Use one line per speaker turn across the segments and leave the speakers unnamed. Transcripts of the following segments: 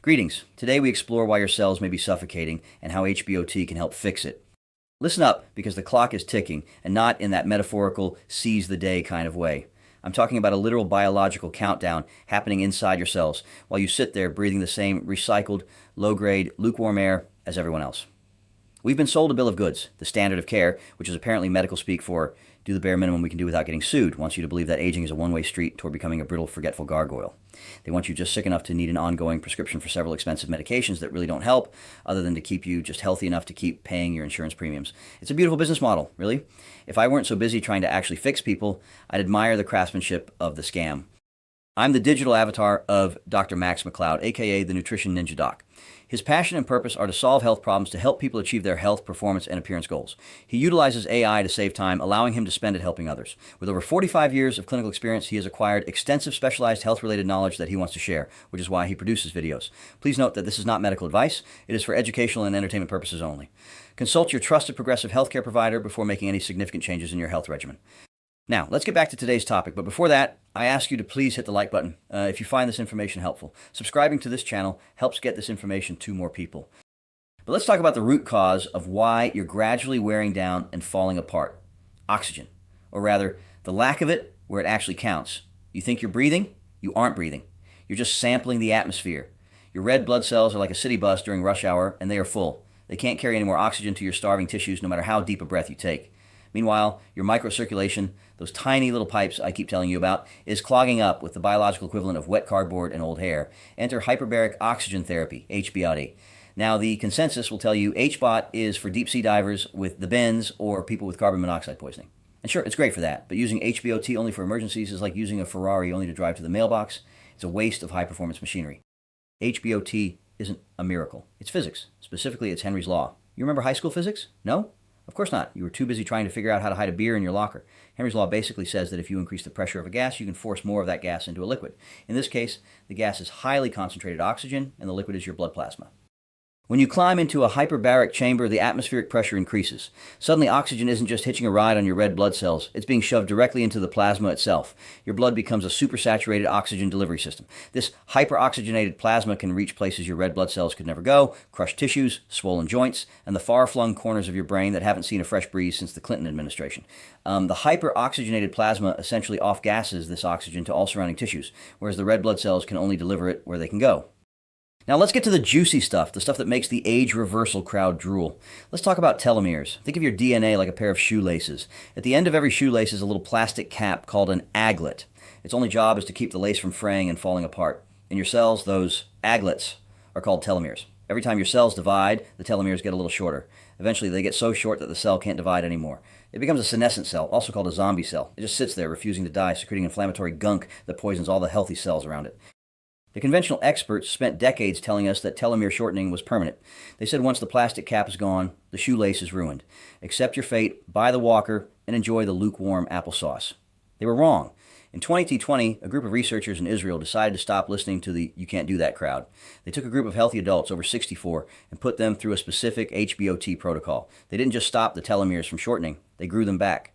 Greetings. Today we explore why your cells may be suffocating and how HBOT can help fix it. Listen up, because the clock is ticking, and not in that metaphorical seize the day kind of way. I'm talking about a literal biological countdown happening inside your cells while you sit there breathing the same recycled, low-grade, lukewarm air as everyone else. We've been sold a bill of goods, the standard of care, which is apparently medical speak for do the bare minimum we can do without getting sued, wants you to believe that aging is a one-way street toward becoming a brittle, forgetful gargoyle. They want you just sick enough to need an ongoing prescription for several expensive medications that really don't help, other than to keep you just healthy enough to keep paying your insurance premiums. It's a beautiful business model, really. If I weren't so busy trying to actually fix people, I'd admire the craftsmanship of the scam. I'm the digital avatar of Dr. Max McLeod, aka the Nutrition Ninja Doc. His passion and purpose are to solve health problems to help people achieve their health, performance, and appearance goals. He utilizes AI to save time, allowing him to spend it helping others. With over 45 years of clinical experience, he has acquired extensive specialized health-related knowledge that he wants to share, which is why he produces videos. Please note that this is not medical advice. It is for educational and entertainment purposes only. Consult your trusted progressive healthcare provider before making any significant changes in your health regimen. Now, let's get back to today's topic, but before that, I ask you to please hit the like button if you find this information helpful. Subscribing to this channel helps get this information to more people. But let's talk about the root cause of why you're gradually wearing down and falling apart. Oxygen, or rather, the lack of it where it actually counts. You think you're breathing? You aren't breathing. You're just sampling the atmosphere. Your red blood cells are like a city bus during rush hour, and they are full. They can't carry any more oxygen to your starving tissues no matter how deep a breath you take. Meanwhile, your microcirculation, those tiny little pipes I keep telling you about, is clogging up with the biological equivalent of wet cardboard and old hair. Enter Hyperbaric Oxygen Therapy, HBOT. Now, the consensus will tell you HBOT is for deep sea divers with the bends or people with carbon monoxide poisoning. And sure, it's great for that, but using HBOT only for emergencies is like using a Ferrari only to drive to the mailbox. It's a waste of high-performance machinery. HBOT isn't a miracle. It's physics. Specifically, it's Henry's Law. You remember high school physics? No? Of course not. You were too busy trying to figure out how to hide a beer in your locker. Henry's Law basically says that if you increase the pressure of a gas, you can force more of that gas into a liquid. In this case, the gas is highly concentrated oxygen, and the liquid is your blood plasma. When you climb into a hyperbaric chamber, the atmospheric pressure increases. Suddenly, oxygen isn't just hitching a ride on your red blood cells. It's being shoved directly into the plasma itself. Your blood becomes a supersaturated oxygen delivery system. This hyperoxygenated plasma can reach places your red blood cells could never go, crush tissues, swollen joints, and the far-flung corners of your brain that haven't seen a fresh breeze since the Clinton administration. The hyperoxygenated plasma essentially off-gasses this oxygen to all surrounding tissues, whereas the red blood cells can only deliver it where they can go. Now let's get to the juicy stuff, the stuff that makes the age reversal crowd drool. Let's talk about telomeres. Think of your DNA like a pair of shoelaces. At the end of every shoelace is a little plastic cap called an aglet. Its only job is to keep the lace from fraying and falling apart. In your cells, those aglets are called telomeres. Every time your cells divide, the telomeres get a little shorter. Eventually, they get so short that the cell can't divide anymore. It becomes a senescent cell, also called a zombie cell. It just sits there, refusing to die, secreting inflammatory gunk that poisons all the healthy cells around it. The conventional experts spent decades telling us that telomere shortening was permanent. They said once the plastic cap is gone, the shoelace is ruined. Accept your fate, buy the walker, and enjoy the lukewarm applesauce. They were wrong. In 2020, a group of researchers in Israel decided to stop listening to the "you can't do that" crowd. They took a group of healthy adults over 64 and put them through a specific HBOT protocol. They didn't just stop the telomeres from shortening, they grew them back.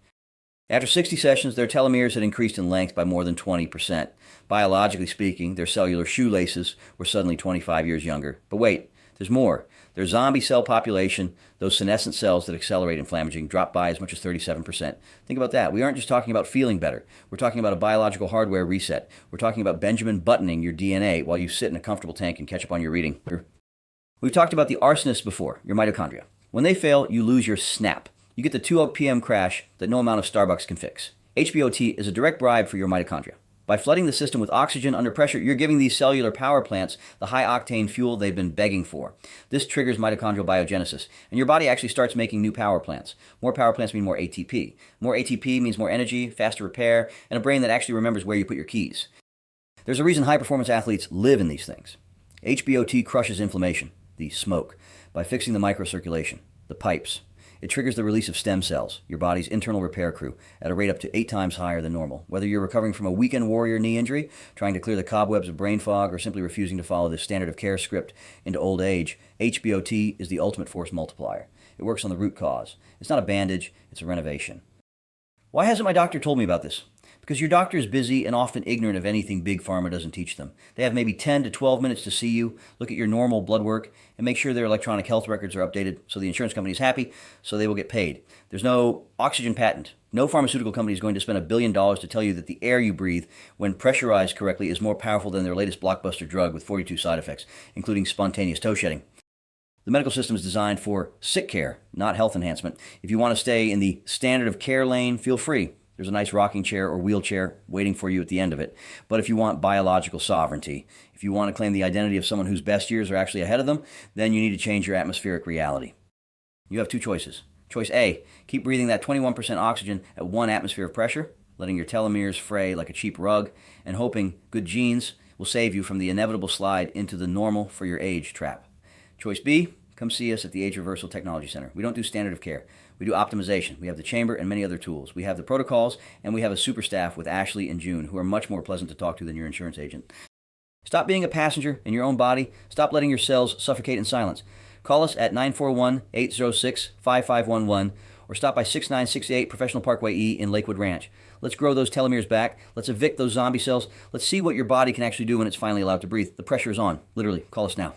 After 60 sessions, their telomeres had increased in length by more than 20%. Biologically speaking, their cellular shoelaces were suddenly 25 years younger. But wait, there's more. Their zombie cell population, those senescent cells that accelerate inflammaging, dropped by as much as 37%. Think about that. We aren't just talking about feeling better. We're talking about a biological hardware reset. We're talking about Benjamin buttoning your DNA while you sit in a comfortable tank and catch up on your reading. We've talked about the arsonists before, your mitochondria. When they fail, you lose your snap. You get the 2 p.m. crash that no amount of Starbucks can fix. HBOT is a direct bribe for your mitochondria. By flooding the system with oxygen under pressure, you're giving these cellular power plants the high-octane fuel they've been begging for. This triggers mitochondrial biogenesis, and your body actually starts making new power plants. More power plants mean more ATP. More ATP means more energy, faster repair, and a brain that actually remembers where you put your keys. There's a reason high-performance athletes live in these things. HBOT crushes inflammation, the smoke, by fixing the microcirculation, the pipes. It triggers the release of stem cells, your body's internal repair crew, at a rate up to 8 times higher than normal. Whether you're recovering from a weekend warrior knee injury, trying to clear the cobwebs of brain fog, or simply refusing to follow the standard of care script into old age, HBOT is the ultimate force multiplier. It works on the root cause. It's not a bandage, it's a renovation. Why hasn't my doctor told me about this? Because your doctor is busy and often ignorant of anything Big Pharma doesn't teach them. They have maybe 10 to 12 minutes to see you, look at your normal blood work, and make sure their electronic health records are updated so the insurance company is happy, so they will get paid. There's no oxygen patent. No pharmaceutical company is going to spend $1 billion to tell you that the air you breathe, when pressurized correctly, is more powerful than their latest blockbuster drug with 42 side effects, including spontaneous toe shedding. The medical system is designed for sick care, not health enhancement. If you want to stay in the standard of care lane, feel free. There's a nice rocking chair or wheelchair waiting for you at the end of it. But if you want biological sovereignty, if you want to claim the identity of someone whose best years are actually ahead of them, then you need to change your atmospheric reality. You have two choices. Choice A, keep breathing that 21% oxygen at 1 atmosphere of pressure, letting your telomeres fray like a cheap rug, and hoping good genes will save you from the inevitable slide into the normal for your age trap. Choice B, come see us at the Age Reversal Technology Center. We don't do standard of care. We do optimization. We have the chamber and many other tools. We have the protocols, and we have a super staff with Ashley and June, who are much more pleasant to talk to than your insurance agent. Stop being a passenger in your own body. Stop letting your cells suffocate in silence. Call us at 941-806-5511 or stop by 6968 Professional Parkway E in Lakewood Ranch. Let's grow those telomeres back. Let's evict those zombie cells. Let's see what your body can actually do when it's finally allowed to breathe. The pressure is on. Literally, call us now.